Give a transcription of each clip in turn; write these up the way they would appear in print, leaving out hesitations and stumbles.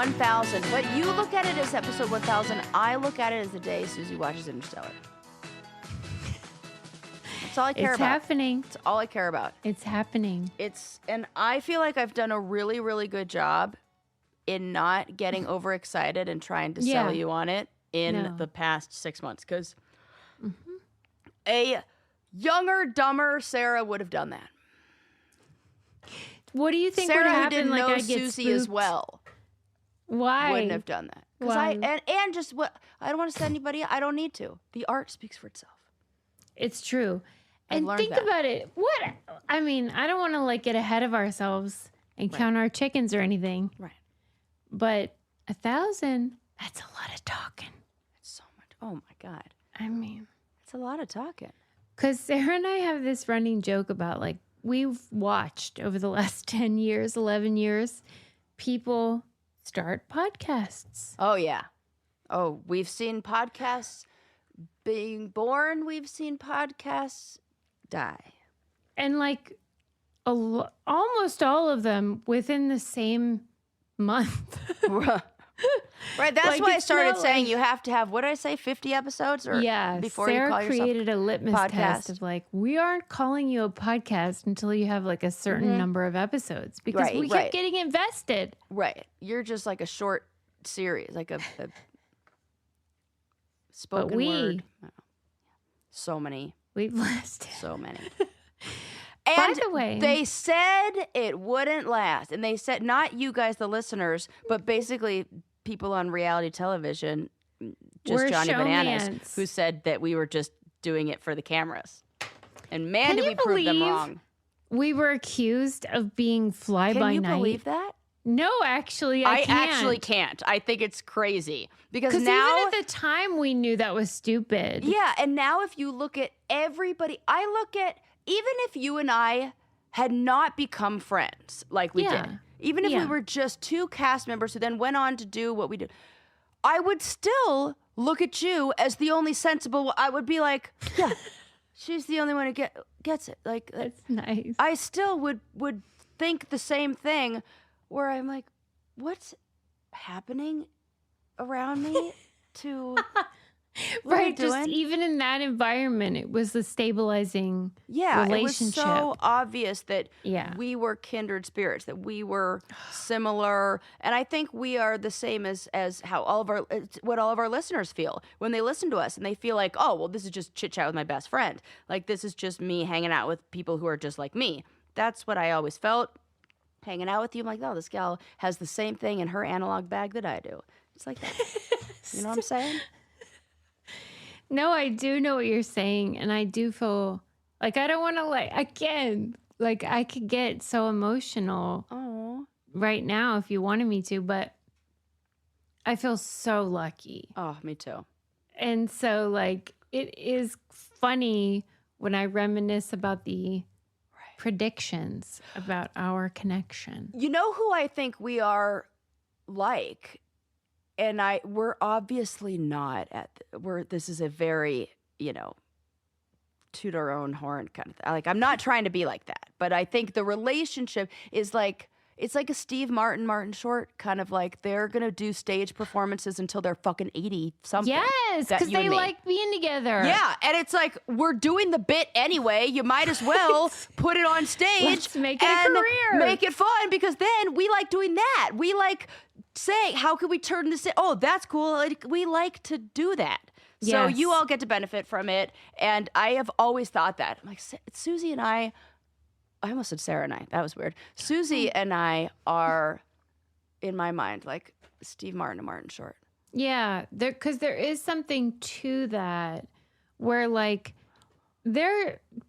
1,000. But you look at it as episode 1,000. I look at it as the day Susie watches Interstellar. That's all I care about. It's happening. It's all I care about. It's happening. And I feel like I've done a really, really good job in not getting overexcited and trying to sell you on it in the past 6 months. Because a younger, dumber Sarah would have done that. What do you think Sarah, would happen? who didn't like know I get Susie spooked? as well, Why wouldn't have done that. Because and just what I don't want to set anybody. I don't need to. The art speaks for itself. It's true. I've And learned think that. about it. I mean, I don't want to like get ahead of ourselves and count our chickens or anything. Right. But 1,000, that's a lot of talking. It's so much. Oh my God. I mean, It's a lot of talking. because Sarah and I have this running joke about like, we've watched over the last 10 years, 11 years, people start podcasts. Oh yeah. Oh, we've seen podcasts being born. We've seen podcasts die. And like almost all of them within the same month. Right. That's Like, why I it's started not saying like- you have to have, what did I say, 50 episodes? Or before Sarah you call yourself created a litmus podcast. test of like, we aren't calling you a podcast until you have like a certain number of episodes because Right, we right. kept getting invested. Right. You're just like a short series, like a spoken we- word. I don't know. So many. We've lasted. So many. By And the way, they said it wouldn't last. And they said, not you guys, the listeners, but basically people on reality television, just We're Johnny Bananas, showmance. who said that we were just doing it for the cameras. And man, Can did you we prove them believe wrong. we were accused of being fly Can by you night. believe that? No, actually, I can't. actually can't. I think it's crazy. Because Because now... even at the time, we knew that was stupid. Yeah, and now if you look at everybody, I look at, even if you and I had not become friends like we Yeah. did, even if we were just two cast members who then went on to do what we did, I would still look at you as the only sensible. I would be like, yeah, she's the only one who gets it. Like, That's nice. I still would think the same thing, where I'm like, what's happening around me to what am I Right, just doing? even in that environment, it was the stabilizing Yeah, it was relationship. so obvious that Yeah. we were kindred spirits, that we were similar, and I think we are the same as how what all of our listeners feel when they listen to us, and they feel like, oh, well, this is just chit chat with my best friend. Like, this is just me hanging out with people who are just like me. That's what I always felt. Hanging out with you, I'm like, oh, this gal has the same thing in her analog bag that I do. It's like that. You know what I'm saying? No, I do know what you're saying. And I do feel like I don't want to, like, again, like I could get so emotional Oh. right now if you wanted me to, but I feel so lucky. Oh, me too. And so, like, it is funny when I reminisce about the predictions about our connection. You know who I think we are like, and we're obviously not this is a very, toot our own horn kind of thing. Like, I'm not trying to be like that, but I think the relationship is like, it's like a Steve Martin Short, kind of like they're going to do stage performances until they're fucking 80 something. Yes, that because you and they me. like being together. Yeah, and it's like, we're doing the bit anyway. You might as well put it on stage. Let's make it a and career. Make it fun, because then we like doing that. We like saying, how can we turn this in? Oh, that's cool. Like, we like to do that. So Yes. you all get to benefit from it. And I have always thought that. I'm like, Susie and I almost said Sarah and I. That was weird. Susie and I are, in my mind, like Steve Martin and Martin Short. Yeah, because there is something to that where, like,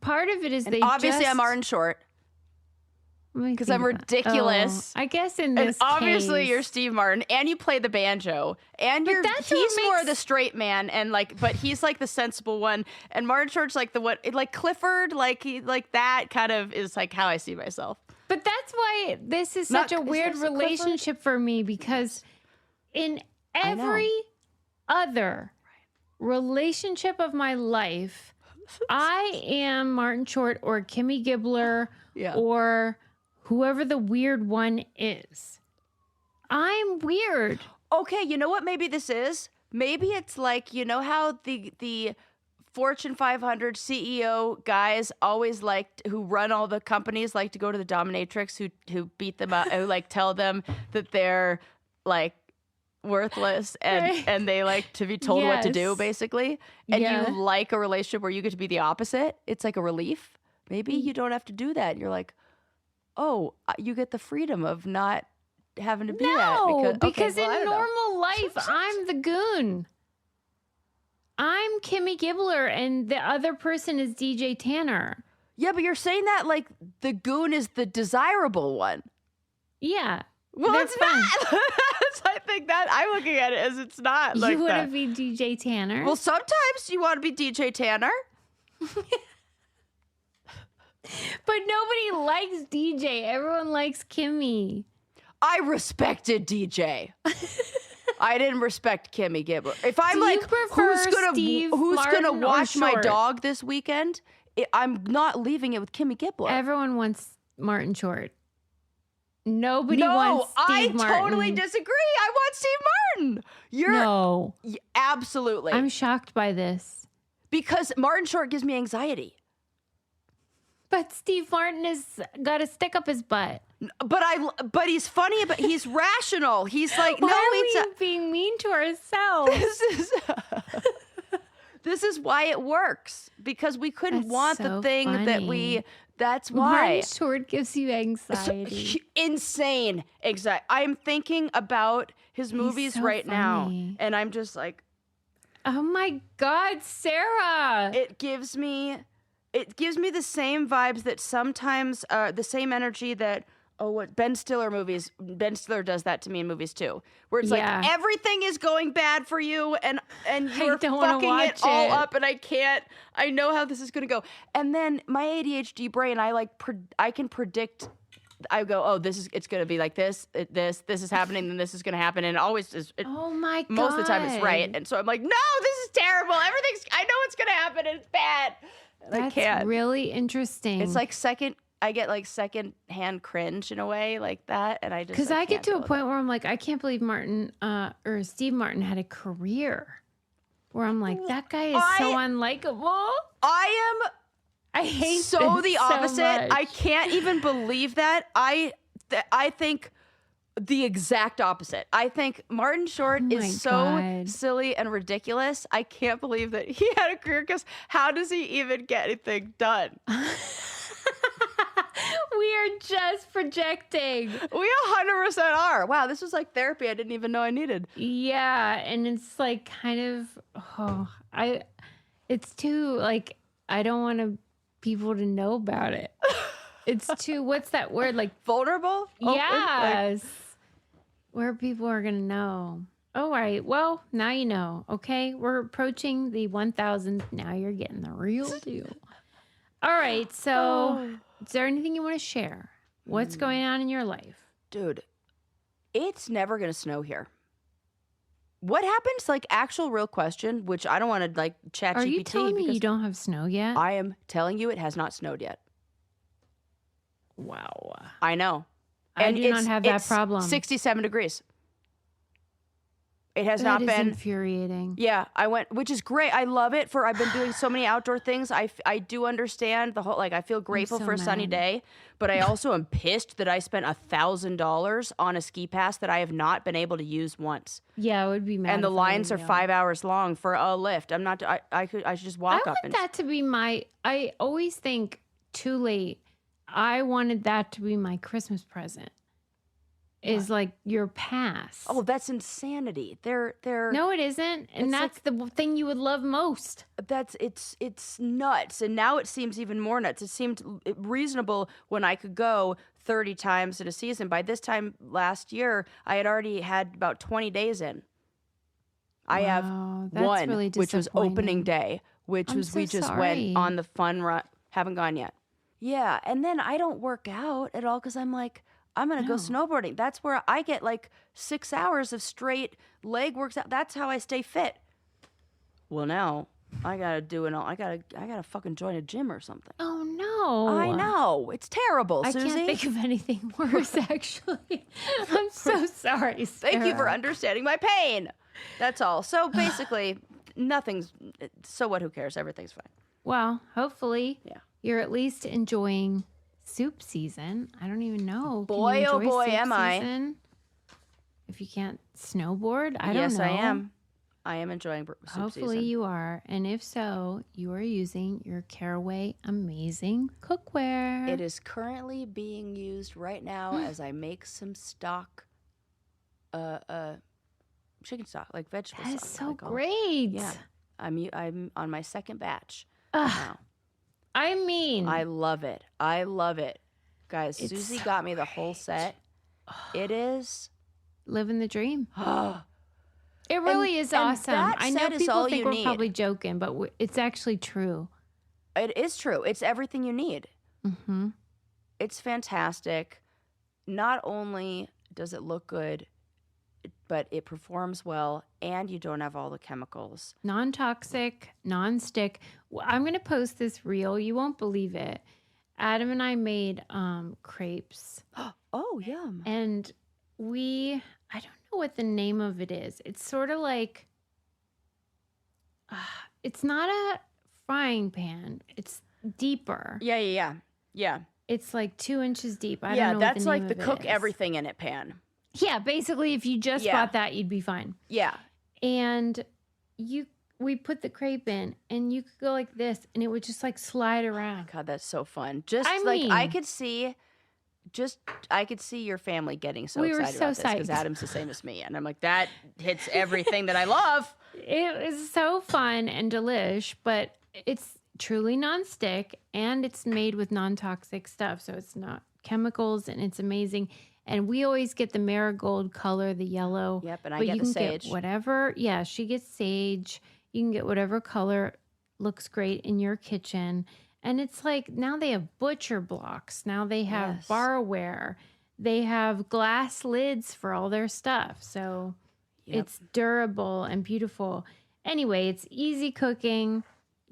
part of it is And they obviously, just, I'm Martin Short. Let me 'cause think I'm about- ridiculous. Oh, I guess in And this obviously case, you're Steve Martin, and you play the banjo, and But that's what he's more makes- of the straight man, and but he's like the sensible one, and Martin Short's like like Clifford, like that kind of is like how I see myself. But that's why this is Not- such a is weird this a Clifford? relationship for me, because in I know. every other relationship of my life, I am Martin Short or Kimmy Gibbler Yeah. or whoever the weird one is. I'm weird. Okay, you know what maybe this is? Maybe it's like, you know how the Fortune 500 CEO guys always who run all the companies like to go to the dominatrix who beat them up, who like tell them that they're like worthless and they like to be told what to do basically. And you like a relationship where you get to be the opposite. It's like a relief. Maybe you don't have to do that. You're like, oh, you get the freedom of not having to be that. Because in normal life, I'm the goon. I'm Kimmy Gibbler, and the other person is DJ Tanner. Yeah, but you're saying that like the goon is the desirable one. Yeah. Well, it's not. I think that I'm looking at it as it's not like that. You want to be DJ Tanner? Well, sometimes you want to be DJ Tanner. But nobody likes DJ. Everyone likes Kimmy. I respected DJ. I didn't respect Kimmy Gibbler. If I'm who's gonna watch my dog this weekend, I'm not leaving it with Kimmy Gibbler. Everyone wants Martin Short. Nobody wants Steve Martin. I totally disagree. I want Steve Martin. Absolutely. I'm shocked by this. Because Martin Short gives me anxiety. But Steve Martin has got a stick up his butt. But he's funny, but he's rational. He's like, Why are we being mean to ourselves? This is why it works, because we couldn't want the thing funny. that we. That's why. Martin Short gives you anxiety. Insane anxiety. I'm thinking about his movies right now, and I'm just like, oh my God, Sarah! It gives me the same vibes that sometimes the same energy that. Oh, what Ben Stiller movies? Ben Stiller does that to me in movies too, where it's like everything is going bad for you, and you're fucking it all up, and I know how this is gonna go. And then my ADHD brain, I can predict. I go, oh, it's gonna be like this. This is happening, then this is gonna happen, and it always is. Oh my God! Most of the time, it's right, and so I'm like, no, this is terrible. I know it's gonna happen, and it's bad. And I can't. That's really interesting. It's like I get like second-hand cringe in a way like that, and I just because I get to a point where I'm like, I can't believe Martin or Steve Martin had a career. Where I'm like, that guy is so unlikable. I hate so the opposite. So much. I can't even believe that. I think the exact opposite. I think Martin Short is so silly and ridiculous. I can't believe that he had a career, because how does he even get anything done? We are just projecting. We 100% are. Wow, this was like therapy I didn't even know I needed. Yeah, and it's like kind of, it's too, like, I don't want people to know about it. It's too, what's that word? Like vulnerable? Yes. Where people are going to know. All right. Well, now you know. Okay. We're approaching the 1,000. Now you're getting the real deal. All right. So is there anything you want to share? What's going on in your life? Dude, it's never going to snow here. What happens, like, actual real question, which I don't want to, like, chat GPT. Are you telling me you don't have snow yet? I am telling you it has not snowed yet. Wow. I know. I do not have that problem. 67 degrees. It has not been. That is infuriating. Yeah, I went, which is great. I love it. I've been doing so many outdoor things. I do understand the whole, like, I feel grateful for a sunny day, but I also am pissed that I spent $1,000 on a ski pass that I have not been able to use once. Yeah, I would be mad. And the lines are 5 hours long for a lift. I'm not, I should just walk up. I want that to be I always think too late. I wanted that to be my Christmas present. Is like your pass. Oh, that's insanity. They're No, it isn't. And that's like, the thing you would love most. It's nuts. And now it seems even more nuts. It seemed reasonable when I could go 30 times in a season. By this time last year, I had already had about 20 days in. I have one, really which was opening day, which was we just went on the fun run. Haven't gone yet. Yeah, and then I don't work out at all because I'm like, I'm going to go snowboarding. That's where I get like 6 hours of straight leg works out. That's how I stay fit. Well, now I gotta fucking join a gym or something. Oh no! I know, it's terrible, I Susie. can't think of anything worse. Actually, I'm so sorry. Sarah. Thank you for understanding my pain. That's all. So basically, nothing's. So what? Who cares? Everything's fine. Well, hopefully, Yeah. you're at least enjoying soup season. I don't even know. Boy, oh boy, am I. If you can't snowboard, I don't know. Yes, I am. I am enjoying soup Hopefully season. you are. And if so, you are using your Caraway amazing cookware. It is currently being used right now as I make some stock, chicken stock, like vegetable That stock. is so like great. Yeah, I'm on my second batch Ugh. now. I mean, I love it. I love it, guys. It's Susie so got me the whole set. It is. living the dream. Oh, It really is and awesome. that I know set is people all think you we're need. probably joking, but it's actually true. it is true. It's everything you need. Mm-hmm. It's fantastic. Not only does it look good, but it performs well, and you don't have all the chemicals. Non-toxic, non-stick. I'm going to post this reel. You won't believe it. Adam and I made crepes. Oh, yum. And I don't know what the name of it is. It's sort of like, it's not a frying pan. It's deeper. Yeah. It's like 2 inches deep. I don't know That's what the name like the of it cook is. everything in it pan. Yeah, basically, if you just Yeah. bought that, you'd be fine. Yeah. And we put the crepe in, and you could go like this, and it would just like slide around. God, that's so fun. Just I like mean- I could see your family getting so We were excited so about this because psyched. Adam's the same as me, and I'm like, that hits everything that I love. It was so fun and delish, but it's truly nonstick, and it's made with non-toxic stuff, so it's not chemicals, and it's amazing. And we always get the marigold color, the yellow. Yep, and I but get you the can sage. get whatever. Yeah, she gets sage. You can get whatever color looks great in your kitchen. And it's like now they have butcher blocks. Now they have Yes. barware. They have glass lids for all their stuff. So Yep. it's durable and beautiful. Anyway, it's easy cooking,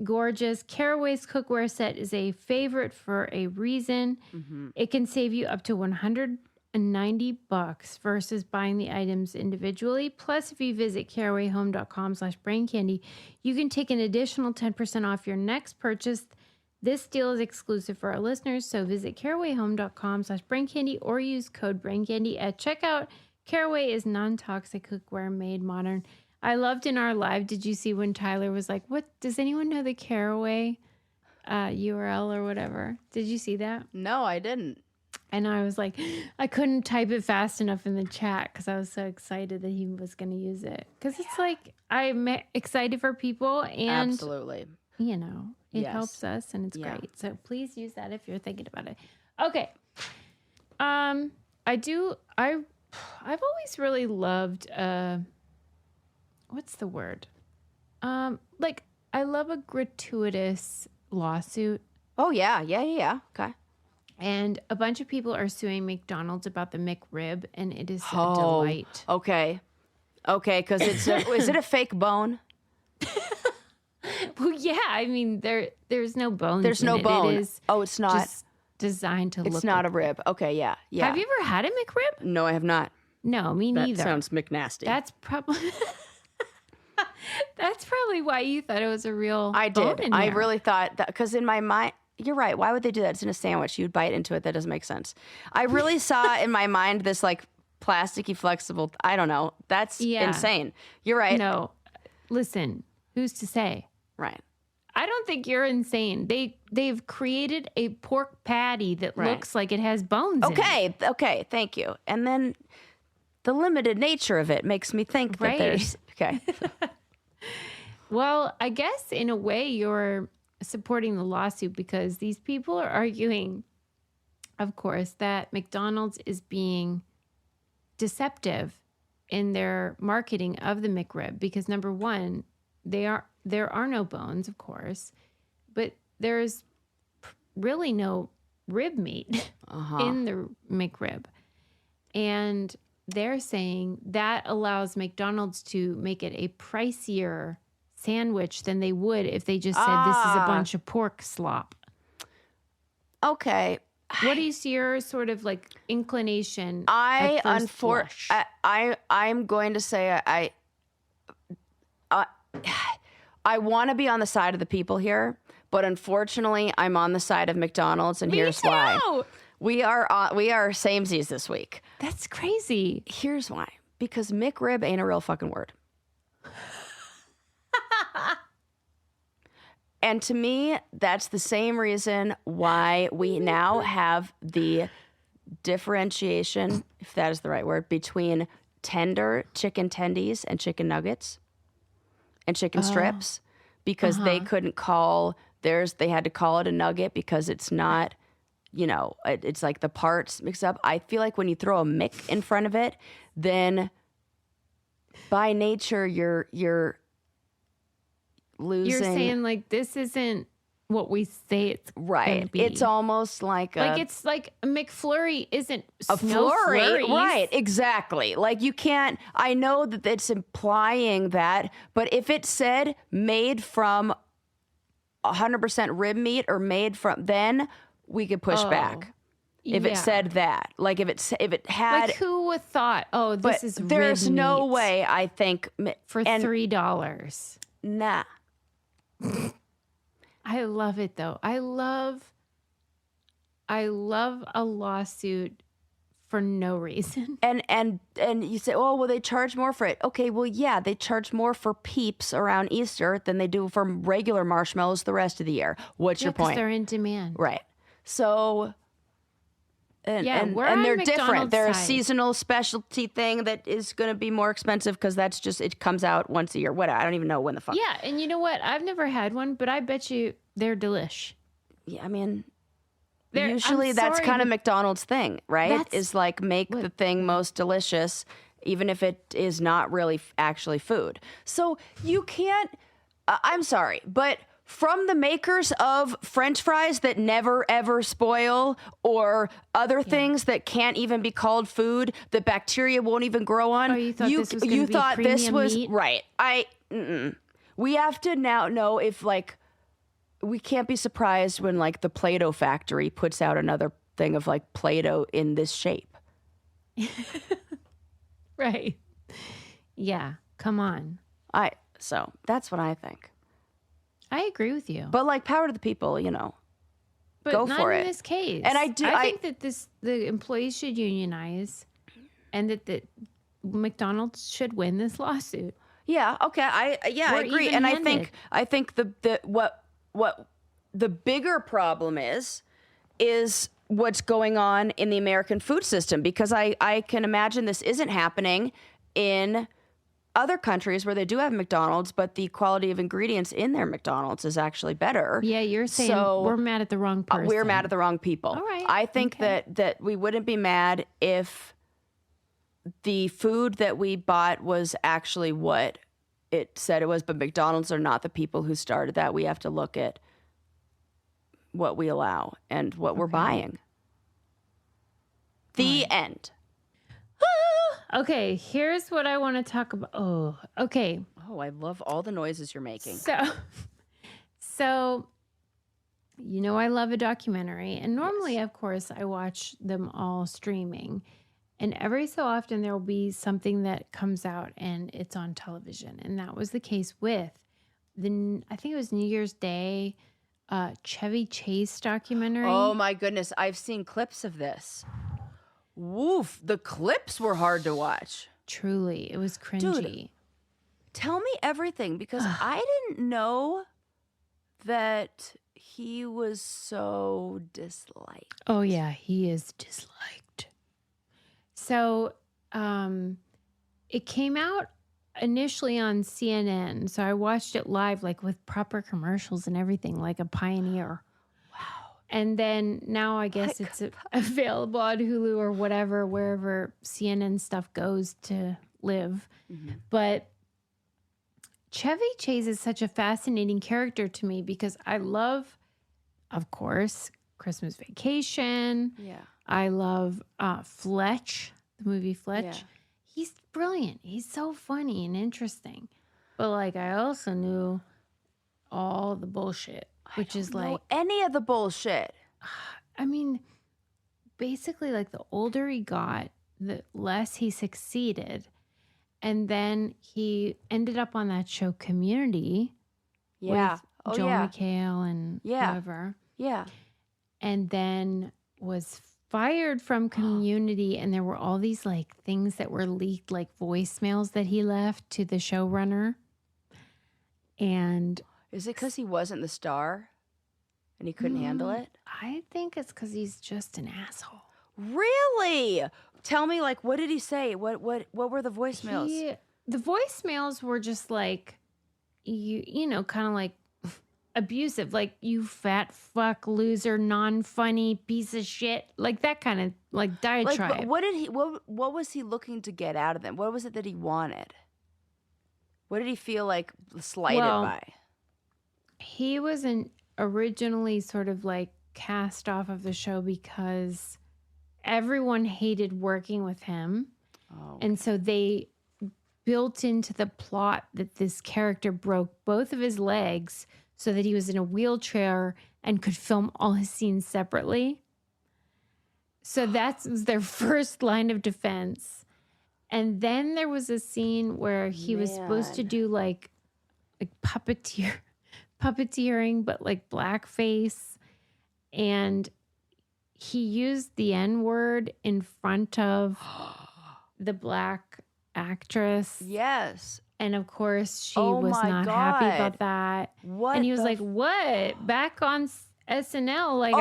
gorgeous. Caraway's cookware set is a favorite for a reason. Mm-hmm. It can save you up to $190 versus buying the items individually. Plus, if you visit carawayhome.com/braincandy, you can take an additional 10% off your next purchase. This deal is exclusive for our listeners, so visit carawayhome.com/braincandy or use code braincandy at checkout. Caraway is non-toxic cookware made modern. I loved in our live, did you see when Tyler was like, "What does anyone know the Caraway URL or whatever?" Did you see that? No, I didn't. And I was like, I couldn't type it fast enough in the chat because I was so excited that he was going to use it. Because it's like, I'm excited for people and, Absolutely. you know, it Yes. helps us and it's Yeah. great. So please use that if you're thinking about it. Okay. I've always really loved, what's the word? Like, I love a gratuitous lawsuit. Oh, yeah. Okay. And a bunch of people are suing McDonald's about the McRib, and it is a Oh, delight. Okay, because is it a fake bone? Well, yeah, I mean, there's no bones. There's in no it. bone. It is Oh, it's not. just designed to look. It's not like a rib. Okay, yeah. Have you ever had a McRib? No, I have not. No, me That neither. sounds McNasty. That's probably why you thought it was a real. I bone did. in I there. really thought that because in my mind, you're right. Why would they do that? It's in a sandwich. You'd bite into it. That doesn't make sense. I really saw in my mind this like plasticky, flexible. I don't know. That's insane. You're right. No, listen. Who's to say? Right. I don't think you're insane. They've created a pork patty that Right. looks like it has bones in it. Okay. Thank you. And then the limited nature of it makes me think that Right. there's okay. Well, I guess in a way you're supporting the lawsuit because these people are arguing, of course, that McDonald's is being deceptive in their marketing of the McRib because number one, there are no bones, of course, but there's really no rib meat in the McRib. And they're saying that allows McDonald's to make it a pricier sandwich than they would if they just said this is a bunch of pork slop. Okay. What is your sort of like inclination? I'm going to say I want to be on the side of the people here, but unfortunately, I'm on the side of McDonald's, and here's why. We are samesies this week. That's crazy. Here's why. Because McRib ain't a real fucking word. And to me, that's the same reason why we now have the differentiation, if that is the right word, between tender chicken tendies and chicken nuggets and chicken strips, because they couldn't call theirs. They had to call it a nugget because it's not, it's like the parts mixed up. I feel like when you throw a Mick in front of it, then by nature, you're losing. You're saying like this isn't what we say it's right. gonna be. It's almost like it's like a McFlurry isn't a flurry, flurries. right? Exactly. Like you can't. I know that it's implying that, but if it said made from 100% rib meat or made from, then we could push back. If it said that, like if it had, like who would thought? Oh, this is there's rib no meat way. I think for $3. Nah. I love it though. I love a lawsuit for no reason. And you say, oh, well, they charge more for it. Okay, well, yeah, they charge more for Peeps around Easter than they do for regular marshmallows the rest of the year. What's your point? They're in demand, right? So, and they're different. McDonald's They're a side. seasonal specialty thing that is going to be more expensive because that's just, it comes out once a year. What, I don't even know when the fuck. Yeah, and you know what? I've never had one, but I bet you they're delish. Yeah, I mean, They're- usually I'm that's sorry, kind of but McDonald's thing, right? that's- Is like make the thing most delicious, even if it is not really actually food. So you can't, I'm sorry, but from the makers of French fries that never ever spoil, or other things that can't even be called food, that bacteria won't even grow on. Oh, you thought this was gonna be premium meat? Right. We have to now know if like, we can't be surprised when like the Play-Doh factory puts out another thing of like Play-Doh in this shape. Right. Yeah. Come on. So that's what I think. I agree with you. But like, power to the people, But go not for in it. this case. And I think that the employees should unionize, and that the McDonald's should win this lawsuit. Yeah. Okay. I agree. And I think what the bigger problem is what's going on in the American food system, because I can imagine this isn't happening in other countries where they do have McDonald's, but the quality of ingredients in their McDonald's is actually better. Yeah, you're saying we're mad at the wrong person. We're mad at the wrong people. All right. I think that we wouldn't be mad if the food that we bought was actually what it said it was, but McDonald's are not the people who started that. We have to look at what we allow and what we're buying. The end. Okay, here's what I want to talk about. Oh, okay. Oh, I love all the noises you're making. So, I love a documentary. And normally, of course, I watch them all streaming. And every so often, there will be something that comes out and it's on television. And that was the case with I think it was New Year's Day, Chevy Chase documentary. Oh, my goodness. I've seen clips of this. Woof. The clips were hard to watch. Truly. It was cringy. Dude, tell me everything, because I didn't know that he was so disliked. Oh, yeah. He is disliked. So it came out initially on CNN. So I watched it live, like with proper commercials and everything, like a pioneer. And then now I guess it's available on Hulu or whatever, wherever CNN stuff goes to live. Mm-hmm. But Chevy Chase is such a fascinating character to me because I love, of course, Christmas Vacation. Yeah. I love Fletch, the movie Fletch. Yeah. He's brilliant. He's so funny and interesting. But like I also knew all the bullshit, which is know like, any of the bullshit. I mean, basically like the older he got, the less he succeeded. And then he ended up on that show Community Yeah. with Joel McHale and whoever. Yeah. And then was fired from Community. And there were all these like things that were leaked, like voicemails that he left to the showrunner. And is it because he wasn't the star and he couldn't handle it? I think it's because he's just an asshole. Really? Tell me, like, what did he say? What were the voicemails? The voicemails were just like, you know, kind of like abusive, like, you fat fuck, loser, non-funny piece of shit, like that kind of like diatribe. Like, what was he looking to get out of them? What was it that he wanted? What did he feel like slighted by? He wasn't originally sort of like cast off of the show because everyone hated working with him. Oh, okay. And so they built into the plot that this character broke both of his legs so that he was in a wheelchair and could film all his scenes separately. So that was their first line of defense. And then there was a scene where he was supposed to do like puppeteering, but like blackface. And he used the N-word in front of the black actress. Yes. And of course, she was not happy about that. What? And he was like, what? Back on SNL? Like,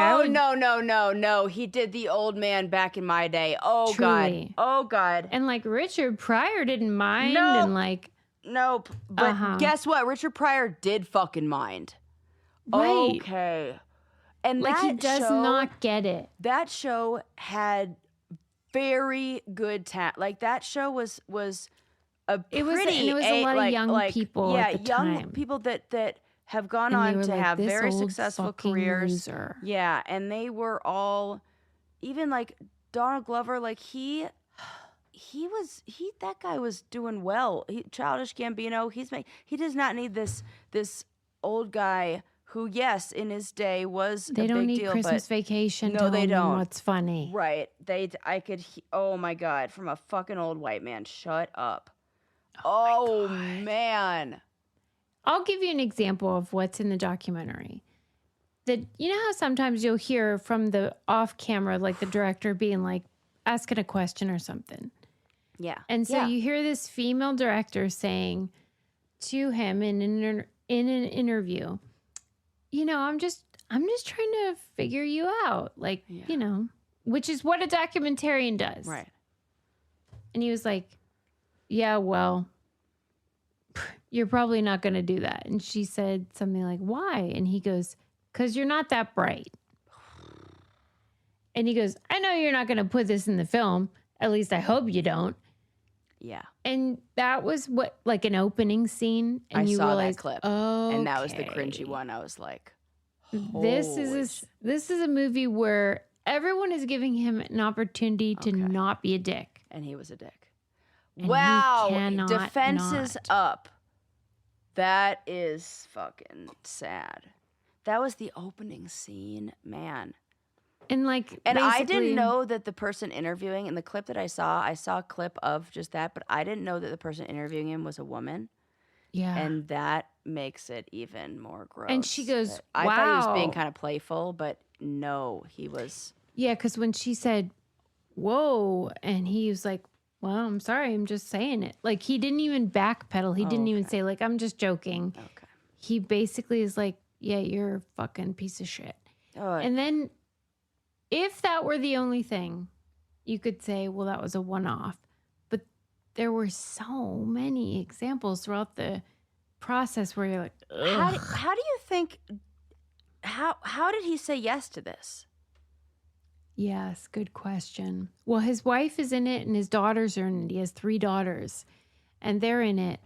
no. He did the old man back in my day. Oh, Truly. God. Oh, God. And like Richard Pryor didn't mind. Nope. And like, nope. But guess what? Richard Pryor did fucking mind. Right. Okay. And like, he does not get it. That show had very good talent. Like, that show was a pretty... It was a lot of young people at the young time. people that have gone on to have very successful careers. Loser. Yeah, and they were all... Even, like, Donald Glover, like, that guy was doing well. Childish Gambino, he does not need this old guy who, yes, in his day was a big deal. They don't need Christmas Vacation. No, they don't. What's funny? Right. Oh my God, from a fucking old white man. Shut up. Oh man. I'll give you an example of what's in the documentary. That, you know how sometimes you'll hear from the off camera, like the director being like asking a question or something. Yeah. And so you hear this female director saying to him in an interview, you know, I'm just trying to figure you out. Like, you know, which is what a documentarian does. Right. And he was like, yeah, well, you're probably not going to do that. And she said something like, why? And he goes, because you're not that bright. And he goes, I know you're not going to put this in the film. At least I hope you don't. Yeah. And that was what, like an opening scene. And I you saw realized, that clip. Oh, and that was the cringy one. I was like, this is a movie where everyone is giving him an opportunity to not be a dick. And he was a dick. And wow. Defenses up. That is fucking sad. That was the opening scene, man. And like, and I didn't know that the person interviewing in the clip that I saw a clip of just that, but I didn't know that the person interviewing him was a woman. Yeah. And that makes it even more gross. And she goes, wow. I thought he was being kind of playful, but no, he was. Yeah, because when she said, whoa, and he was like, well, I'm sorry, I'm just saying it. Like, he didn't even backpedal. He didn't even say, like, I'm just joking. Okay. He basically is like, yeah, you're a fucking piece of shit. Oh, and then if that were the only thing, you could say, well, that was a one-off. But there were so many examples throughout the process where you're like, how do you think, how did he say yes to this? Yes, good question. Well, his wife is in it and his daughters are in it. He has 3 daughters and they're in it.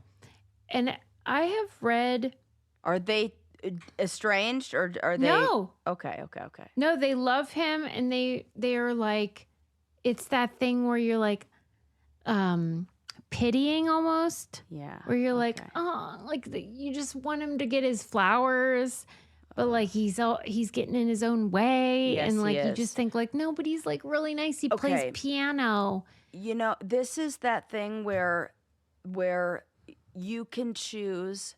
And I have read... Are they estranged or are they? No. Okay. No, they love him and they are like, it's that thing where you're like, pitying almost. Yeah. Where you're like, oh, like you just want him to get his flowers, but like he's getting in his own way, Yes, and like he you is. just think like nobody's like really nice. He plays piano. You know, this is that thing where you can choose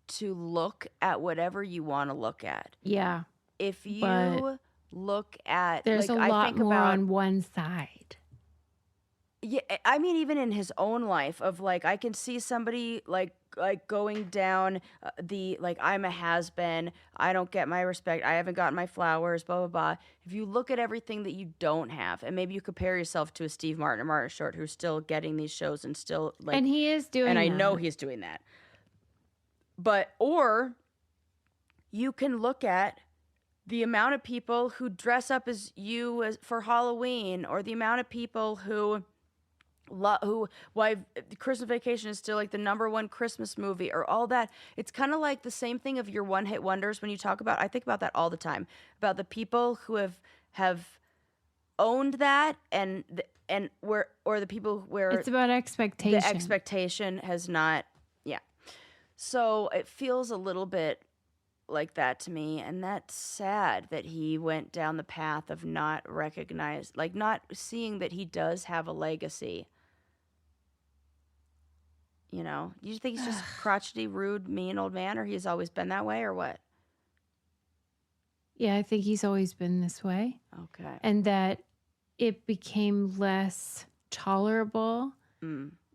to look at whatever you want to look at. Yeah. If you look at, there's like, a I lot think more about, on one side. Yeah, I mean, even in his own life, of like, I can see somebody like going down the, like, I'm a has-been, I don't get my respect, I haven't gotten my flowers, blah blah blah. If you look at everything that you don't have, and maybe you compare yourself to a Steve Martin or Martin Short, who's still getting these shows and still like, And he is doing and I that. know he's doing that. But, or you can look at the amount of people who dress up as you for Halloween, or the amount of people who why Christmas Vacation is still like the #1 Christmas movie, or all that. It's kind of like the same thing of your one-hit wonders. When you talk about, I think about that all the time, about the people who have owned that, and where, or the people where It's about expectation. the expectation has not. Yeah. So it feels a little bit like that to me, and that's sad that he went down the path of not seeing that he does have a legacy. You know, do you think he's just crotchety, rude, mean old man, or he's always been that way, or what? Yeah, I think he's always been this way. Okay. And that it became less tolerable.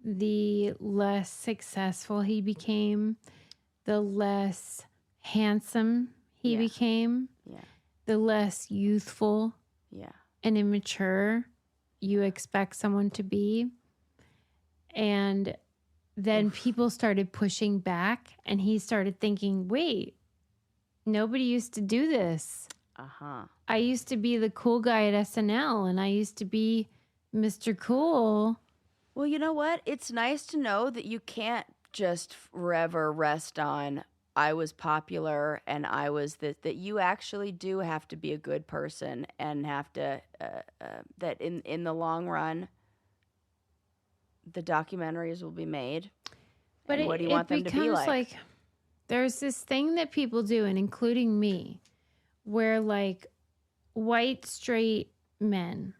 The less successful he became, the less handsome he became, the less youthful and immature you expect someone to be. And then people started pushing back, and he started thinking, wait, nobody used to do this. I used to be the cool guy at SNL, and I used to be Mr. Cool. Well, you know what? It's nice to know that you can't just forever rest on, I was popular and I was this, that you actually do have to be a good person, and have to, that in the long run, the documentaries will be made. But what do you want them to be like? There's this thing that people do, and including me, where like white straight men,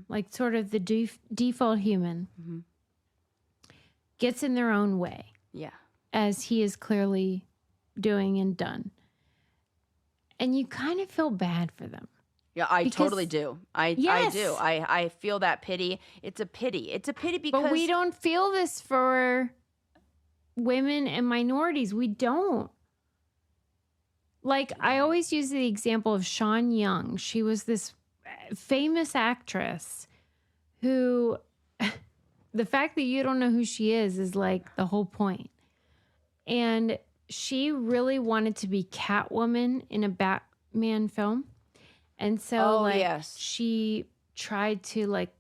like sort of the default human, gets in their own way. Yeah. As he is clearly doing and done. And you kind of feel bad for them. Yeah, I totally do. I do. I feel that pity. It's a pity. It's a pity because... But we don't feel this for women and minorities. We don't. Like, I always use the example of Sean Young. She was this famous actress who... The fact that you don't know who she is like the whole point. And she really wanted to be Catwoman in a Batman film. And so, she tried to, like,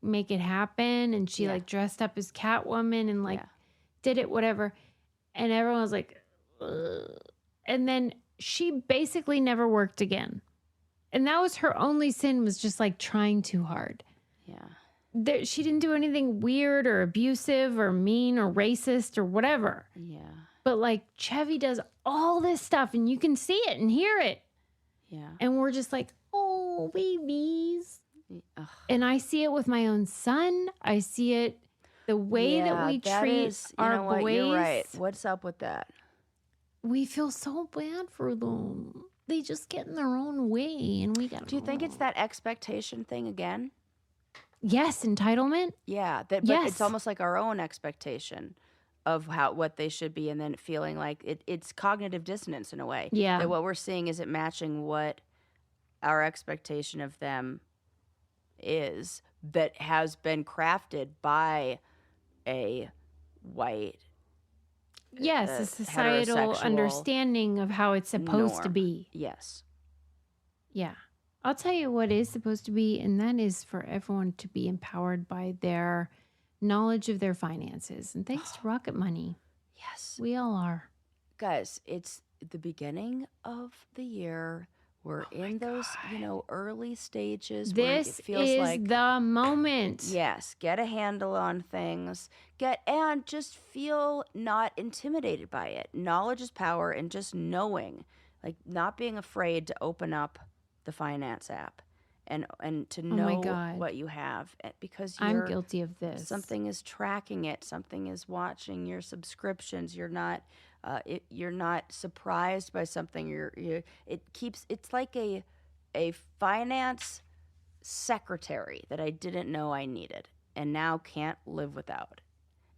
make it happen. And she, like, dressed up as Catwoman and, like, did it, whatever. And everyone was like, ugh. And then she basically never worked again. And that was her only sin, was just, like, trying too hard. Yeah. She didn't do anything weird or abusive or mean or racist or whatever. Yeah. But, like, Chevy does all this stuff, and you can see it and hear it. Yeah. And we're just like, oh, babies. Ugh. And I see it with my own son. I see it the way that we treat our boys. You're right. What's up with that? We feel so bad for them. They just get in their own way, and we got. Do you think it's that expectation thing again? Yes, entitlement. Yeah, but it's almost like our own expectation of what they should be, and then feeling like it's cognitive dissonance in a way. Yeah. That what we're seeing isn't matching what our expectation of them is, that has been crafted by a white, a societal understanding of how it's supposed to be. Yes. Yeah. I'll tell you what is supposed to be, and that is for everyone to be empowered by their knowledge of their finances. And thanks to Rocket Money. Yes. We all are. Guys, it's the beginning of the year. we're in those, early stages This where it feels is like the moment. yes, get a handle on things. And just feel not intimidated by it. Knowledge is power, and just knowing, like not being afraid to open up the finance app and to Oh my know God. what you have because I'm guilty of this. something is tracking it, something is watching your subscriptions. You're not surprised by something. It's like a finance secretary that I didn't know I needed and now can't live without.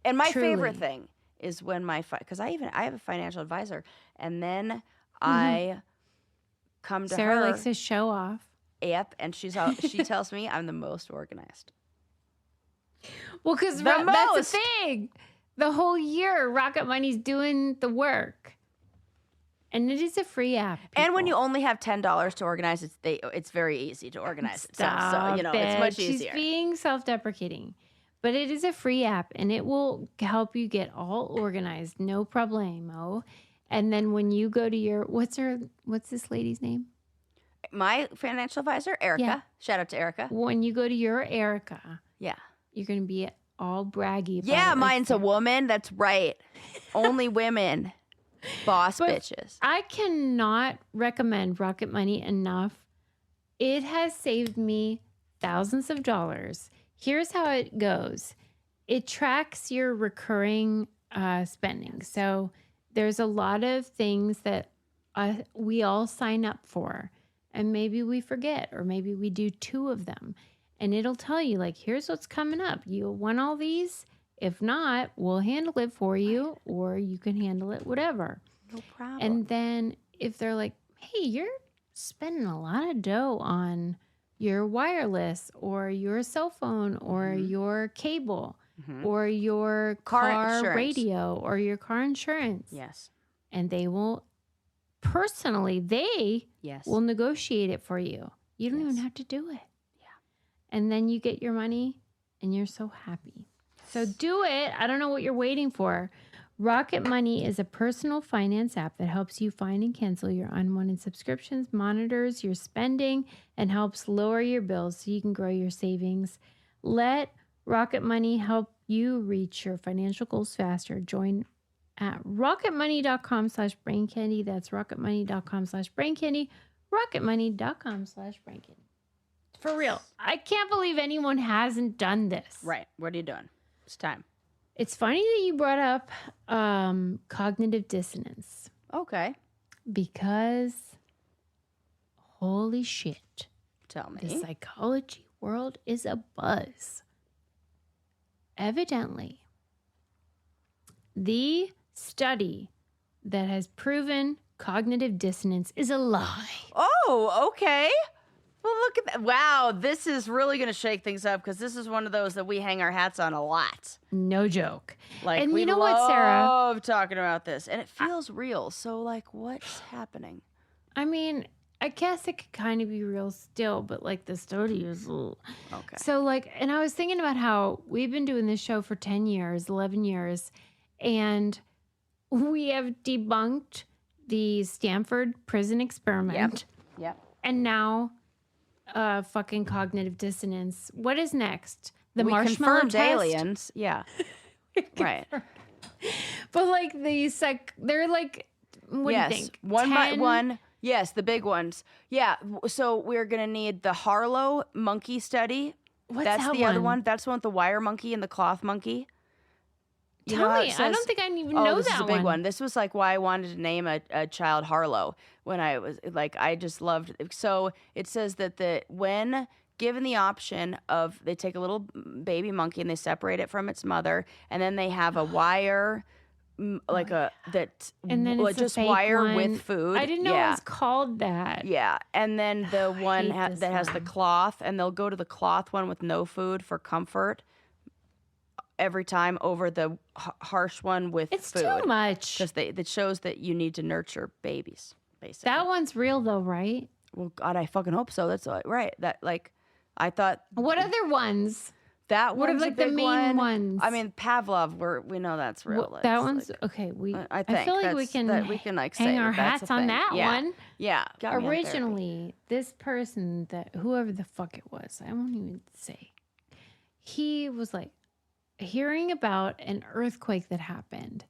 And my favorite thing is when because I have a financial advisor, and then I come to Sarah her. likes to show off. Yep, and she tells me I'm the most organized. Well, because that's the thing. The whole year, Rocket Money's doing the work. And it is a free app. People. And when you only have $10 to organize, it's very easy to organize itself. So, it's much easier. She's being self-deprecating. But it is a free app, and it will help you get all organized. No problemo. And then when you go to your, what's this lady's name? My financial advisor, Erica. Yeah. Shout out to Erica. When you go to your Erica, yeah, you're going to be all braggy about yeah, it. mine's a woman. That's right. Only women. Boss bitches. I cannot recommend Rocket Money enough. It has saved me thousands of dollars. Here's how it goes. It tracks your recurring spending. So there's a lot of things that we all sign up for, and maybe we forget, or maybe we do 2 of them. And it'll tell you, like, here's what's coming up. You want all these? If not, we'll handle it for you, or you can handle it, whatever. No problem. And then if they're like, hey, you're spending a lot of dough on your wireless or your cell phone or your cable or your car radio or your car insurance. Yes. And they will will negotiate it for you. You don't even have to do it. Yeah. And then you get your money and you're so happy. So do it. I don't know what you're waiting for. Rocket Money is a personal finance app that helps you find and cancel your unwanted subscriptions, monitors your spending, and helps lower your bills so you can grow your savings. Let Rocket Money help you reach your financial goals faster. Join at rocketmoney.com/braincandy. That's rocketmoney.com/braincandy. rocketmoney.com/braincandy. For real. I can't believe anyone hasn't done this. Right. What are you doing? It's time. It's funny that you brought up cognitive dissonance. Okay. Because, holy shit. Tell me. The psychology world is a buzz. Evidently, the study that has proven cognitive dissonance is a lie. Oh, okay. Well, look at that. Wow, this is really going to shake things up because this is one of those that we hang our hats on a lot. No joke. Like, and we you know love what, Sarah? talking about this, and it feels real. So, like, what's happening? I mean, I guess it could kind of be real still, but, like, the study is... Okay. So, like, and I was thinking about how we've been doing this show for 10 years, 11 years, and we have debunked the Stanford prison experiment. Yep. And now... fucking cognitive dissonance. What is next? The we marshmallow confirmed test? aliens. Yeah. Right. But like they're like, what do you think? One by one. Yes, the big ones. Yeah. So we're gonna need the Harlow monkey study. That's the other one. That's the one with the wire monkey and the cloth monkey. Tell me. I don't think I even know this that is a big one. This was like why I wanted to name a child Harlow when I was like, I just loved it. So it says that when given the option of, they take a little baby monkey and they separate it from its mother, and then they have a wire, and then it's just wire one. with food. I didn't know it was called that. Yeah, and then the one that has the cloth, and they'll go to the cloth one with no food for comfort every time over the harsh one with food. It's too much. Because it shows that you need to nurture babies, basically. That one's real though, right? Well, God, I fucking hope so. That's right. That, like, I thought... What other ones? That What are one's a like the big main one. ones? I mean, Pavlov. We know that's real. Well, that It's one's like, okay. I think feel like that we can like hang say our that's hats a on thing. that Yeah. one. Yeah. Got me on therapy. Originally, this person that whoever the fuck it was, I won't even say. He was like hearing about an earthquake that happened,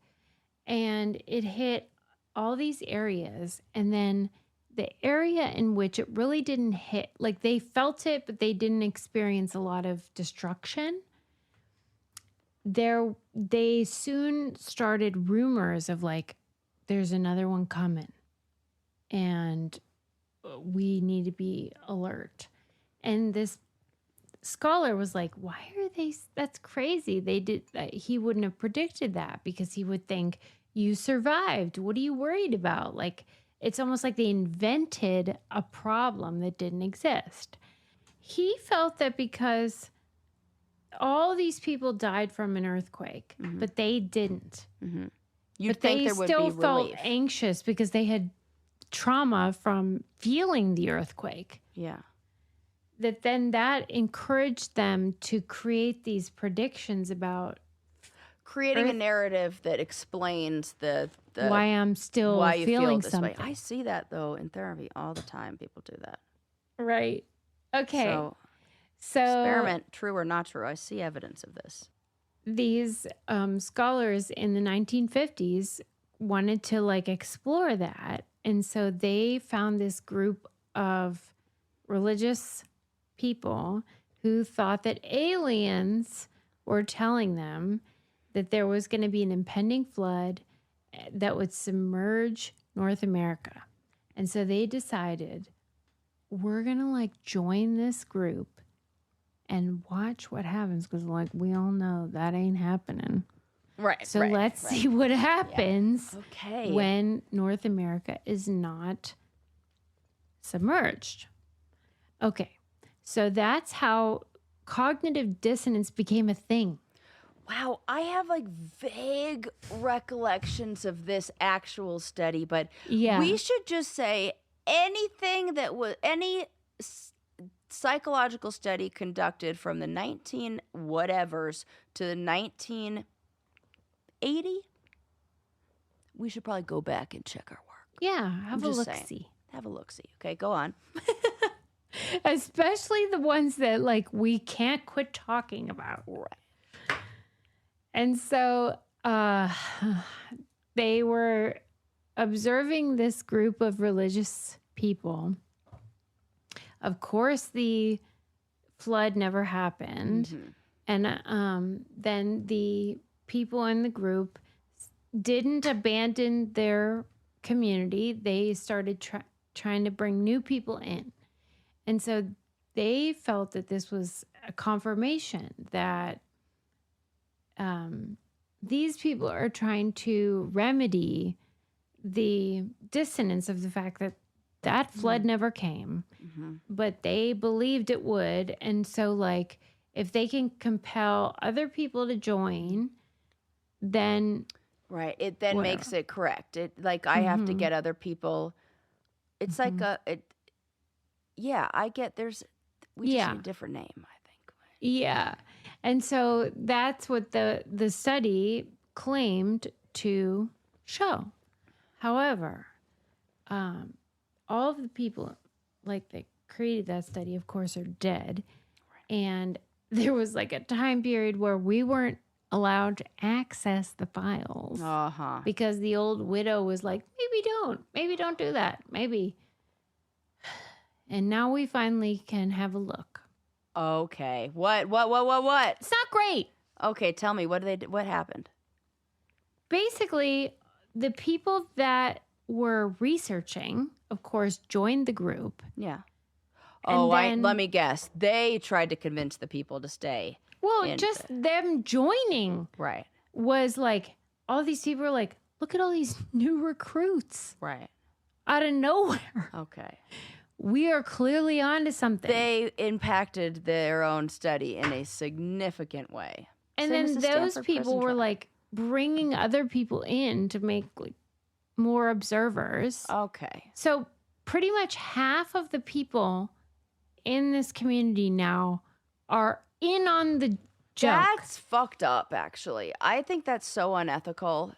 and it hit all these areas, and then the area in which it really didn't hit, like they felt it, but they didn't experience a lot of destruction. They soon started rumors of like, there's another one coming, and we need to be alert. And this scholar was like, why are they? That's crazy. He wouldn't have predicted that because he would think you survived. What are you worried about? Like, it's almost like they invented a problem that didn't exist. He felt that because all these people died from an earthquake, but they didn't. Mm-hmm. But they still felt anxious because they had trauma from feeling the earthquake. Yeah. That encouraged them to create these predictions about creating a narrative that explains the why I'm still why you feeling feel this something. way. I see that though in therapy all the time. People do that. Right. Okay. So experiment, true or not true. I see evidence of this. These scholars in the 1950s wanted to like explore that. And so they found this group of religious people who thought that aliens were telling them that there was going to be an impending flood that would submerge North America. And so they decided, we're going to like join this group and watch what happens, because like we all know that ain't happening. Right. So let's see what happens yeah. when North America is not submerged. Okay. So that's how cognitive dissonance became a thing. Wow, I have like vague recollections of this actual study, but we should just say anything that was any psychological study conducted from the 19 whatevers to the 1980, we should probably go back and check our work. Yeah, have a look-see. Have a look-see. Okay, go on. Especially the ones that like we can't quit talking about. Right. And so they were observing this group of religious people. Of course, the flood never happened. Mm-hmm. And then the people in the group didn't abandon their community. They started trying to bring new people in. And so they felt that this was a confirmation that these people are trying to remedy the dissonance of the fact that flood never came, but they believed it would. And so, like, if they can compel other people to join, then... Right. It then makes it correct. It like, I have to get other people. It's like yeah, I get we just need a different name, I think. Yeah. And so that's what the study claimed to show. However, all of the people like that created that study, of course, are dead. Right. And there was like a time period where we weren't allowed to access the files because the old widow was like, maybe don't do that. Maybe. And now we finally can have a look. Okay. What? It's not great. Okay, tell me, what happened? Basically, the people that were researching, of course, joined the group. Yeah. Let me guess. They tried to convince the people to stay. Well, just them joining. Right. Was like, all these people were like, look at all these new recruits. Right. Out of nowhere. Okay. We are clearly onto something. They impacted their own study in a significant way. And then those people were like bringing other people in to make like more observers. Okay. So pretty much half of the people in this community now are in on joke. That's fucked up, actually. I think that's so unethical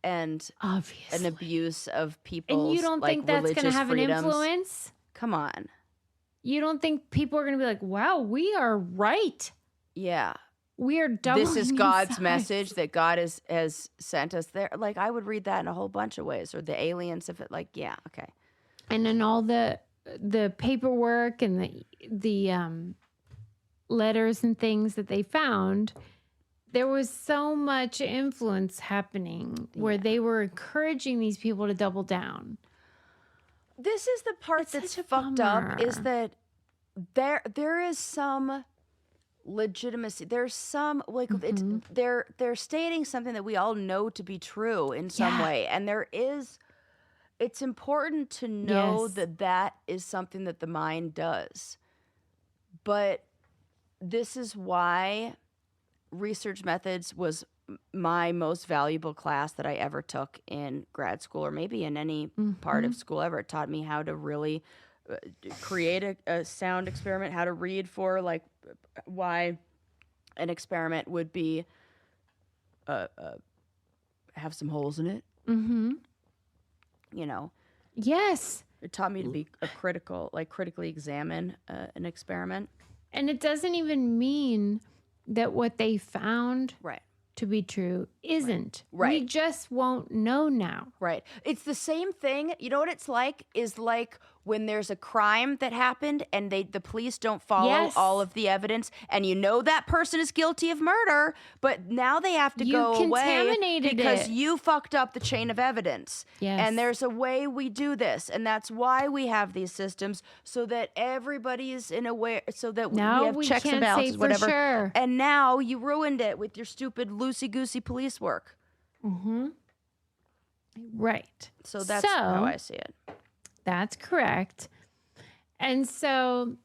and Obviously. an abuse of people's And you don't think that's going to have freedoms. an influence? Come on. You don't think people are going to be like, wow, we are right. Yeah. We are doubling This is in God's size. message that God has sent us there. Like, I would read that in a whole bunch of ways. Or the aliens, if it, like, yeah, okay. And then all the paperwork and the letters and things that they found, there was so much influence happening where they were encouraging these people to double down. This is the part It's that's such a fucked up, is bummer. that there is some legitimacy. There's some, like, they're stating something that we all know to be true in some way. And it's important to know that is something that the mind does. But this is why research methods was my most valuable class that I ever took in grad school, or maybe in any part of school ever. It taught me how to really create a sound experiment, how to read for, like, why an experiment would be have some holes in it. Mm-hmm. You know. Yes. It taught me to be critically examine an experiment. And it doesn't even mean that what they found to be true isn't. Right. We just won't know now. Right. It's the same thing. You know what it's like? Is like when there's a crime that happened and the police don't follow all of the evidence, and you know that person is guilty of murder, but now they have to go away because you fucked up the chain of evidence. Yes. And there's a way we do this, and that's why we have these systems, so that everybody is in a way, so that now we have checks and balances, whatever. Sure. And now you ruined it with your stupid loosey-goosey police work. Mm-hmm. Right. So that's how I see it. That's correct. And so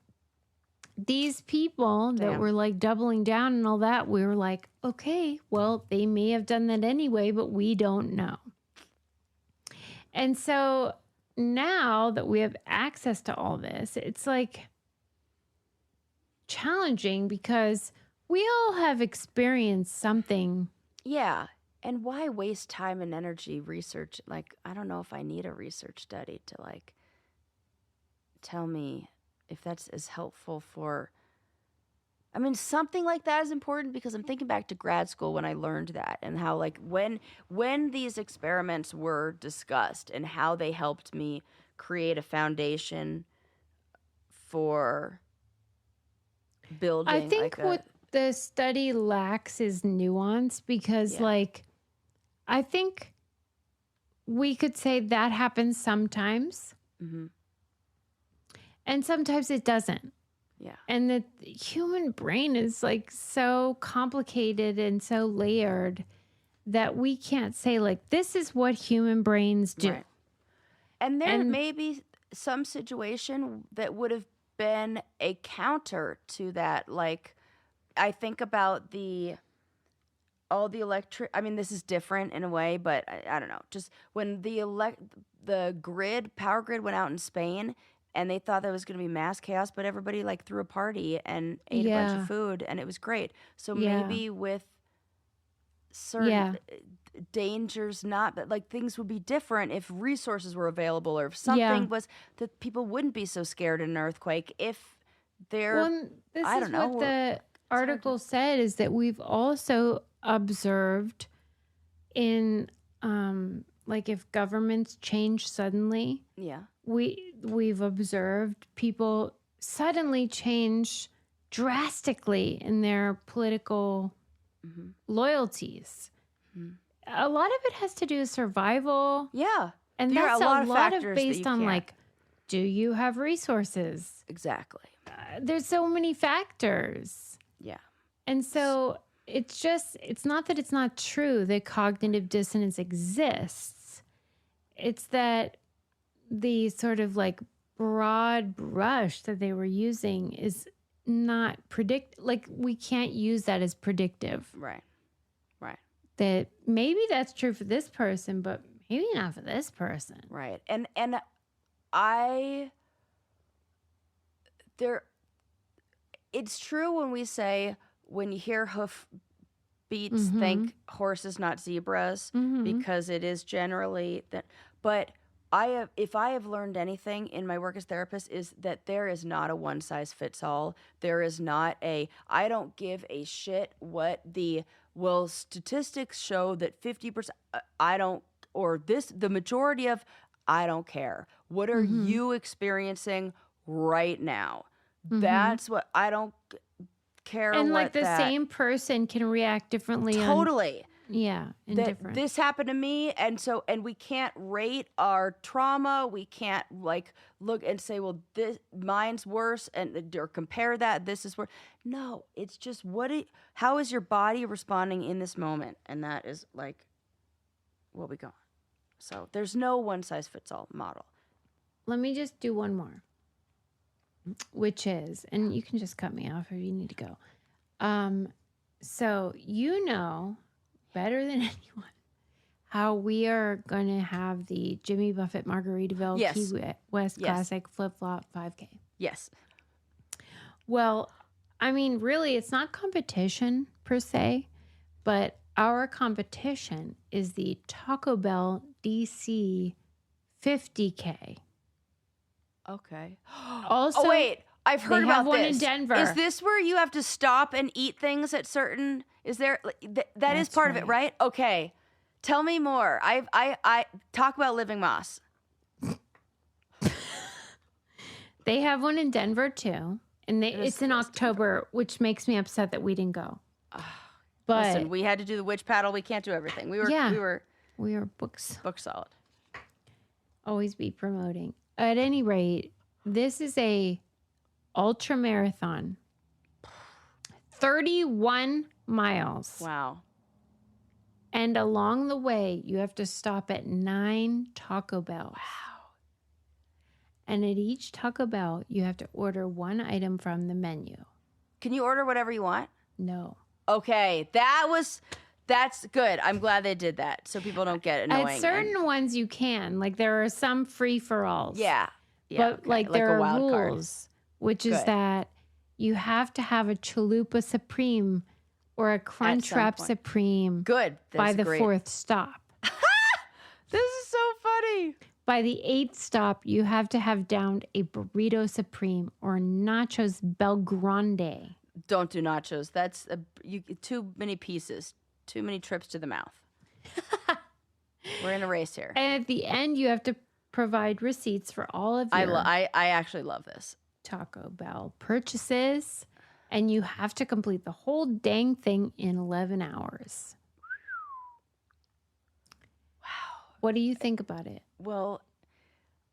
these people that were like doubling down and all that, we were like, okay, well, they may have done that anyway, but we don't know. And so now that we have access to all this, it's like challenging because we all have experienced something. Yeah. And why waste time and energy research? Like, I don't know if I need a research study to, like, tell me if that's as helpful for... I mean, something like that is important, because I'm thinking back to grad school when I learned that, and how, like, when these experiments were discussed and how they helped me create a foundation for building. I think what the study lacks is nuance, because like, I think we could say that happens sometimes, and sometimes it doesn't. Yeah. And the human brain is like so complicated and so layered that we can't say, like, this is what human brains do. Right. And there may be some situation that would have been a counter to that. Like, I think about all the electric. I mean, this is different in a way, but I don't know. Just when the power grid went out in Spain, and they thought there was going to be mass chaos, but everybody, like, threw a party and ate a bunch of food, and it was great. So maybe with certain dangers, not that, like, things would be different if resources were available, or if something was that people wouldn't be so scared in an earthquake if they're. Well, this is what the article said, is that we've also observed in like, if governments change suddenly, we've observed people suddenly change drastically in their political loyalties. A lot of it has to do with survival. Yeah. And that's a lot of based on, like, do you have resources? Exactly. There's so many factors. Yeah. And so it's not that it's not true that cognitive dissonance exists. It's that the sort of, like, broad brush that they were using is not like, we can't use that as predictive. Right. That maybe that's true for this person, but maybe not for this person. Right. And it's true when we say when you hear hoof beats, think horses, not zebras, because it is generally that. But if I have learned anything in my work as therapist, is that there is not a one size fits all. There is not I don't give a shit what statistics show that 50%, I don't, or the majority of, I don't care. What are you experiencing right now? That's what, I don't care. And what like the same person can react differently. Totally. Yeah, different. This happened to me, and we can't rate our trauma. We can't like look and say, well, this mine's worse, or compare that. This is worse. No, it's just how is your body responding in this moment, and that is like what we go on. So there's no one size fits all model. Let me just do one more, which is, and you can just cut me off if you need to go. So better than anyone how we are going to have the Jimmy Buffett Margaritaville Key West Classic Flip-Flop 5K. Yes. Well, I mean, really, it's not competition per se, but our competition is the Taco Bell DC 50K. Okay. Also, wait. I've heard about one this. In Denver. Is this where you have to stop and eat things at certain? Is there that is part of it, right? Okay, tell me more. I talk about living moss. They have one in Denver too, and it's in October, which makes me upset that we didn't go. But listen, we had to do the witch paddle. We can't do everything. We were book solid. Always be promoting. At any rate, this is a ultramarathon. 31 miles. Wow. And along the way, you have to stop at 9 Taco Bells. Wow. And at each Taco Bell, you have to order one item from the menu. Can you order whatever you want? No. Okay, that's good. I'm glad they did that so people don't get annoying. At certain ones you can. Like there are some free-for-alls. Yeah. But okay. like there a are wild rules, card. Which is that you have to have a Chalupa Supreme or a Crunchwrap Supreme by the 4th stop. This is so funny. By the 8th stop, you have to have downed a Burrito Supreme or Nachos Bel Grande. Don't do nachos. That's too many pieces. Too many trips to the mouth. We're in a race here. And at the end, you have to provide receipts for all of your I actually love this. Taco Bell purchases, and you have to complete the whole dang thing in 11 hours. Wow. What do you think about it? Well,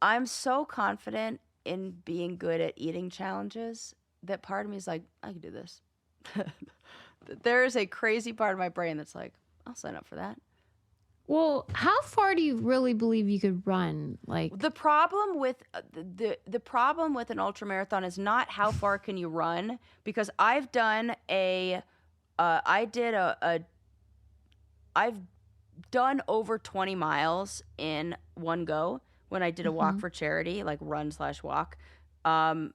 I'm so confident in being good at eating challenges that part of me is like, I can do this. There is a crazy part of my brain that's like, I'll sign up for that. Well, how far do you really believe you could run? Like the problem with the problem with an ultramarathon is not how far can you run, because I've done I've done over 20 miles in one go when I did a walk for charity, like run/walk, and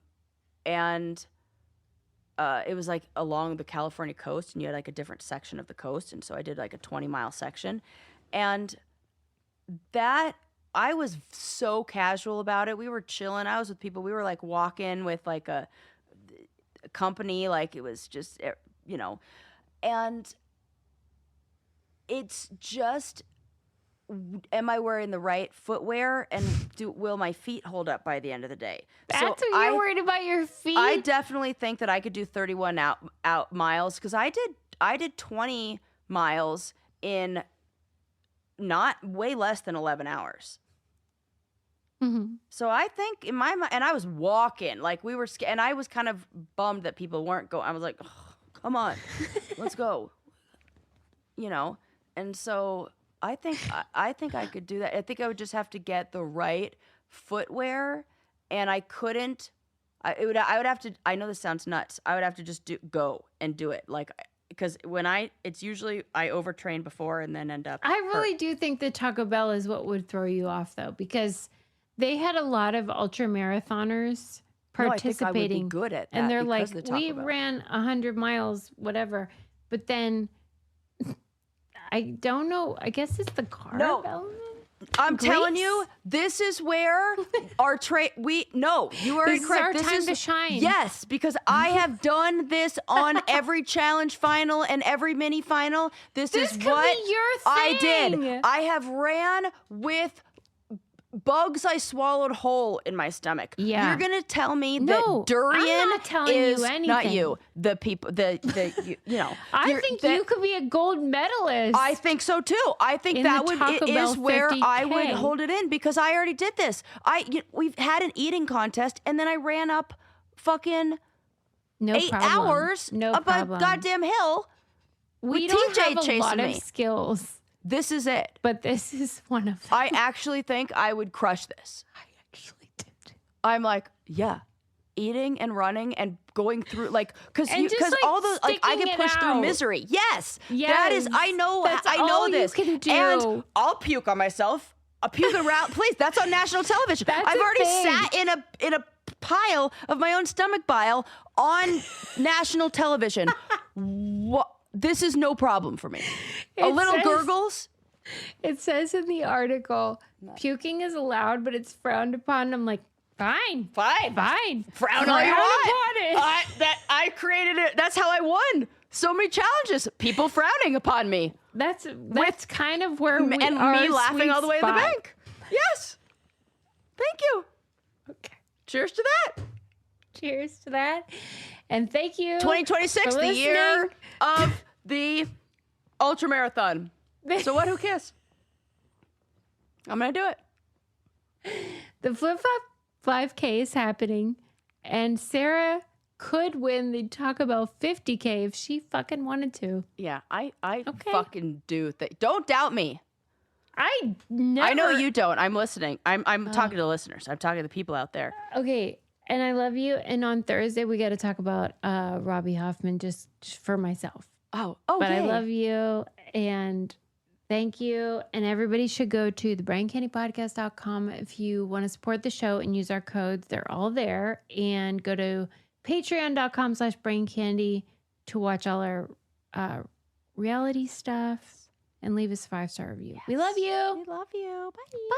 it was like along the California coast, and you had like a different section of the coast, and so I did like a 20-mile section. And that, I was so casual about it. We were chilling. I was with people. We were like walking with like a company. Like it was just, and it's just, am I wearing the right footwear, and will my feet hold up by the end of the day? That's what you're worried about, your feet? I definitely think that I could do 31 out miles, because I did 20 miles in not way less than 11 hours. Mm-hmm. So I think in my mind, and I was walking, like we were, and I was kind of bummed that people weren't going. I was like, oh, come on, let's go. And so I think I could do that. I think I would just have to get the right footwear, and I couldn't. I would have to. I know this sounds nuts. I would have to just go and do it, like. Because it's usually I overtrain before and then end up. I really do think that Taco Bell is what would throw you off, though, because they had a lot of ultra marathoners participating. I would be good at that. And they're like, because of the Taco we Bell. ran 100 miles, whatever. But then I don't know. I guess it's the carb element. I'm telling Grace? you, this is where our you are This is incorrect. our This time is to shine. Yes, because I have done this on every challenge final and every mini final. This This is could what be your I thing. did. I have ran with bugs I swallowed whole in my stomach. Yeah. You're gonna tell me No, that durian I'm not telling you is not anything. you. The people, you know. I think you could be a gold medalist. I think so too. I think In that the would Taco Bell is where I would 50K. hold it in because I already did this. We've had an eating contest and then I ran up fucking no 8 problem. hours No up problem. a goddamn hill. We with don't TJ have a chasing lot me. of skills, This is it. but this is one of them. I actually think I would crush this. I actually did. I'm like, yeah, eating and running and going through because And just, like, all those I sticking get it pushed through out. misery. Yes, that is. I know. That's I know all you this. can do. And I'll puke on myself. I'll puke around. Please, that's on national television. That's I've a already thing. sat in a pile of my own stomach bile on national television. What? This is no problem for me. A It little says- gurgles. It says in the article, puking is allowed, but it's frowned upon. I'm like, fine. Fine. Frown all you want. upon it. I created it. That's how I won so many challenges. People frowning upon me. That's kind of where we And are. me laughing all the way in the spot. bank. Yes. Thank you. Okay. Cheers to that. Cheers to that. And thank you. 2026, for the year listening. of the Ultramarathon. So what? Who cares? I'm going to do it. The Flip Flop 5K is happening, and Sarah could win the Taco Bell 50K if she fucking wanted to. Yeah, I Okay. fucking do. Don't doubt me. I never. I know you don't. I'm listening. I'm talking to listeners. I'm talking to the people out there. Okay, and I love you. And on Thursday we got to talk about Robbie Hoffman just for myself. Oh, But I yay. love you and thank you. And everybody should go to thebraincandypodcast.com if you want to support the show and use our codes. They're all there. And go to patreon.com/braincandy to watch all our reality stuff and leave us a 5-star review. We love you. We love you. Bye. Bye.